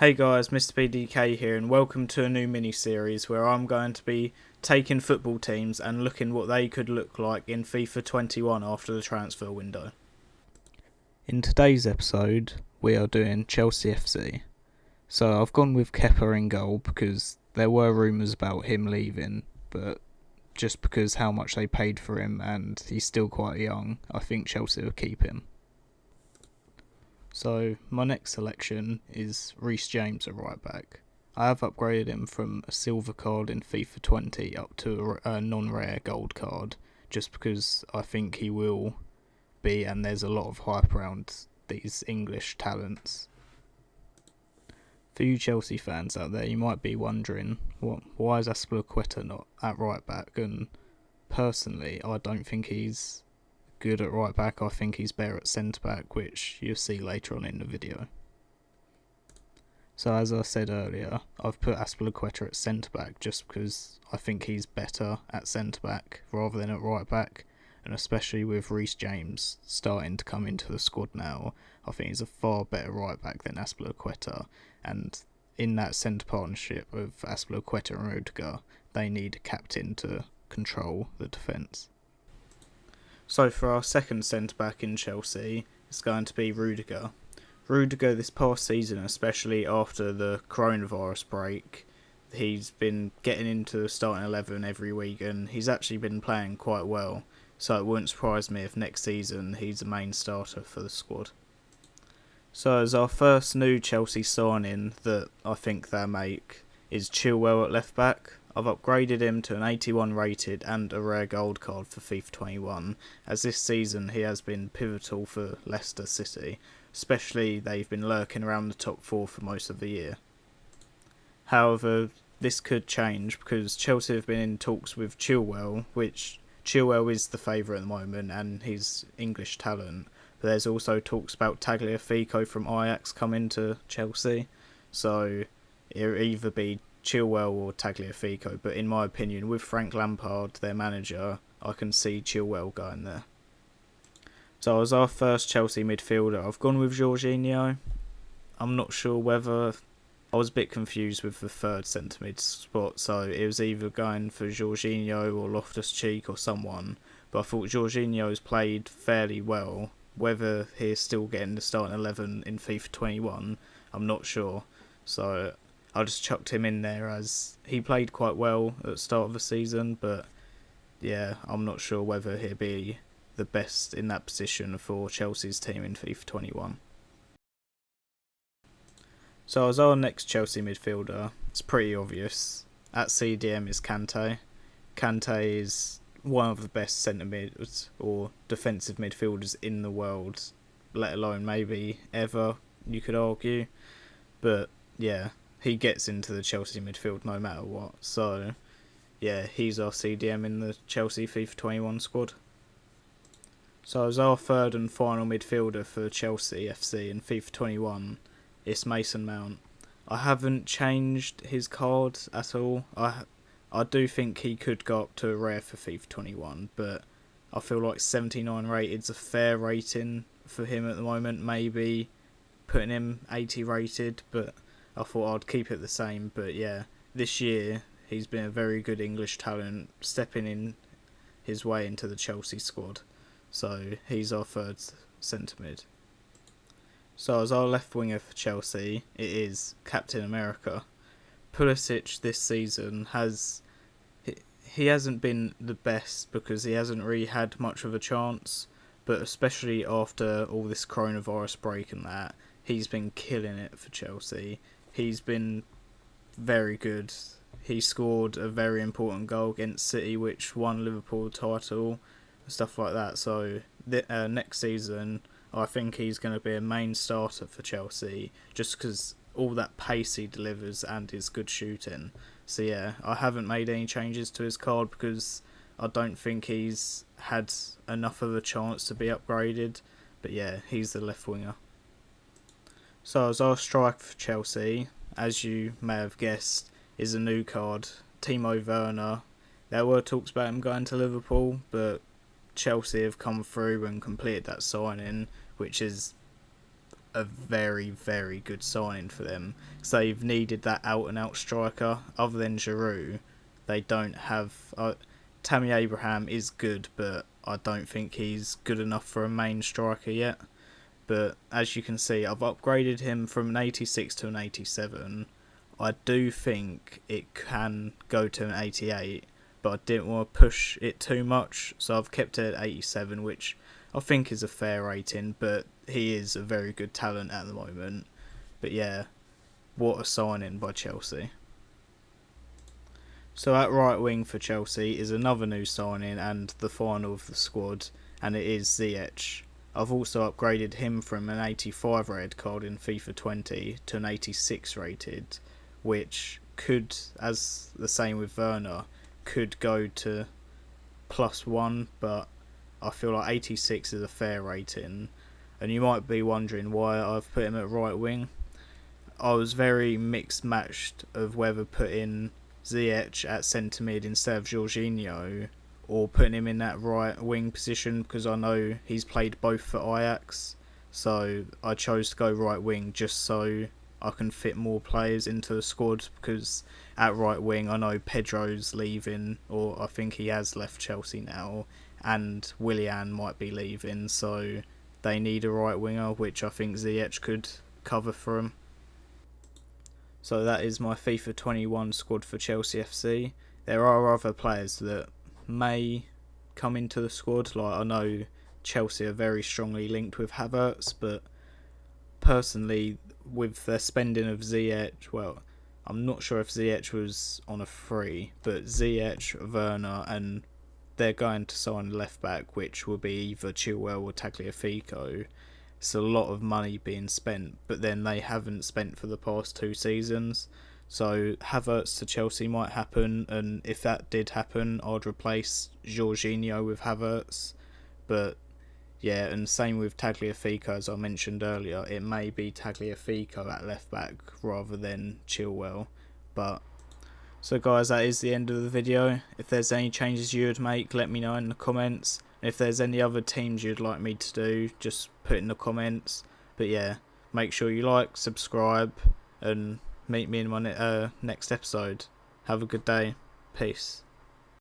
Hey guys, Mr. BDK here, and welcome to a new mini-series where I'm going to be taking football teams and looking what they could look like in FIFA 21 after the transfer window. In today's episode, we are doing Chelsea FC. So I've gone with Kepa in goal because there were rumours about him leaving, but just because how much they paid for him and he's still quite young, I think Chelsea will keep him. So my next selection is Reece James at right back. I have upgraded him from a silver card in FIFA 20 up to a non-rare gold card, just because I think he will be, and there's a lot of hype around these English talents. For you Chelsea fans out there, you might be wondering, why is Azpilicueta not at right back? And personally, I don't think he's good at right back. I think he's better at centre back, which you'll see later on in the video. So as I said earlier, I've put Azpilicueta at centre back just because I think he's better at centre back rather than at right back, and especially with Reece James starting to come into the squad now, I think he's a far better right back than Azpilicueta, and in that centre partnership of Azpilicueta and Rudiger, they need a captain to control the defence. So for our second centre-back in Chelsea, it's going to be Rudiger. Rudiger this past season, especially after the coronavirus break, he's been getting into the starting 11 every week and he's actually been playing quite well. So it wouldn't surprise me if next season he's the main starter for the squad. So as our first new Chelsea signing that I think they'll make is Chilwell at left back. I've upgraded him to an 81 rated and a rare gold card for FIFA 21, as this season he has been pivotal for Leicester City, especially they've been lurking around the top 4 for most of the year. However, this could change because Chelsea have been in talks with Chilwell, which Chilwell is the favourite at the moment and he's English talent, but there's also talks about Tagliafico from Ajax coming to Chelsea, so it'll either be Chilwell or Tagliafico, but in my opinion, with Frank Lampard, their manager, I can see Chilwell going there. So as our first Chelsea midfielder, I've gone with Jorginho. I'm not sure whether... I was a bit confused with the third centre mid spot, so it was either going for Jorginho or Loftus-Cheek or someone, but I thought Jorginho's played fairly well. Whether he's still getting the starting 11 in FIFA 21, I'm not sure. So I just chucked him in there as he played quite well at the start of the season, but yeah, I'm not sure whether he'll be the best in that position for Chelsea's team in FIFA 21. So as our next Chelsea midfielder, it's pretty obvious. At CDM is Kante. Kante is one of the best centre mids or defensive midfielders in the world, let alone maybe ever, you could argue. But yeah, he gets into the Chelsea midfield no matter what. So yeah, he's our CDM in the Chelsea FIFA 21 squad. So as our third and final midfielder for Chelsea FC in FIFA 21, it's Mason Mount. I haven't changed his card at all. I do think he could go up to a rare for FIFA 21, but I feel like 79 rated's a fair rating for him at the moment. Maybe putting him 80 rated, but I thought I'd keep it the same. But yeah, this year he's been a very good English talent, stepping in his way into the Chelsea squad. So he's our third centre mid. So as our left winger for Chelsea, it is Captain America. Pulisic this season he hasn't been the best because he hasn't really had much of a chance, but especially after all this coronavirus break and that, he's been killing it for Chelsea. He's been very good. He scored a very important goal against City, which won Liverpool the title, and stuff like that. So next season, I think he's going to be a main starter for Chelsea, just because all that pace he delivers and his good shooting. So yeah, I haven't made any changes to his card because I don't think he's had enough of a chance to be upgraded. But yeah, he's the left winger. So as our striker for Chelsea, as you may have guessed, is a new card, Timo Werner. There were talks about him going to Liverpool, but Chelsea have come through and completed that signing, which is a very, very good signing for them. So they've needed that out-and-out striker. Other than Giroud, they don't have... Tammy Abraham is good, but I don't think he's good enough for a main striker yet. But as you can see, I've upgraded him from an 86 to an 87. I do think it can go to an 88, but I didn't want to push it too much, so I've kept it at 87, which I think is a fair rating, but he is a very good talent at the moment. But yeah, what a signing by Chelsea. So at right wing for Chelsea is another new signing and the final of the squad, and it is Ziyech. I've also upgraded him from an 85 red card in FIFA 20 to an 86 rated, which could, as the same with Werner, could go to +1, but I feel like 86 is a fair rating. And you might be wondering why I've put him at right wing. I was very mixed matched of whether putting Ziyech at centre mid instead of Jorginho or putting him in that right wing position, because I know he's played both for Ajax, so I chose to go right wing just so I can fit more players into the squad, because at right wing I know Pedro's leaving, or I think he has left Chelsea now, and Willian might be leaving, so they need a right winger, which I think Ziyech could cover for him. So that is my FIFA 21 squad for Chelsea FC. There are other players that may come into the squad. Like, I know Chelsea are very strongly linked with Havertz, but personally, with their spending of Ziyech, well, I'm not sure if Ziyech was on a free, but Ziyech, Werner, and they're going to sign left back, which will be either Chilwell or Tagliafico. It's a lot of money being spent, but then they haven't spent for the past 2 seasons. So Havertz to Chelsea might happen, and if that did happen, I'd replace Jorginho with Havertz. But yeah, and same with Tagliafico, as I mentioned earlier. It may be Tagliafico at left back rather than Chilwell. But so guys, that is the end of the video. If there's any changes you would make, let me know in the comments. If there's any other teams you'd like me to do, just put in the comments. But yeah, make sure you like, subscribe, and meet me in my next episode. Have a good day. Peace.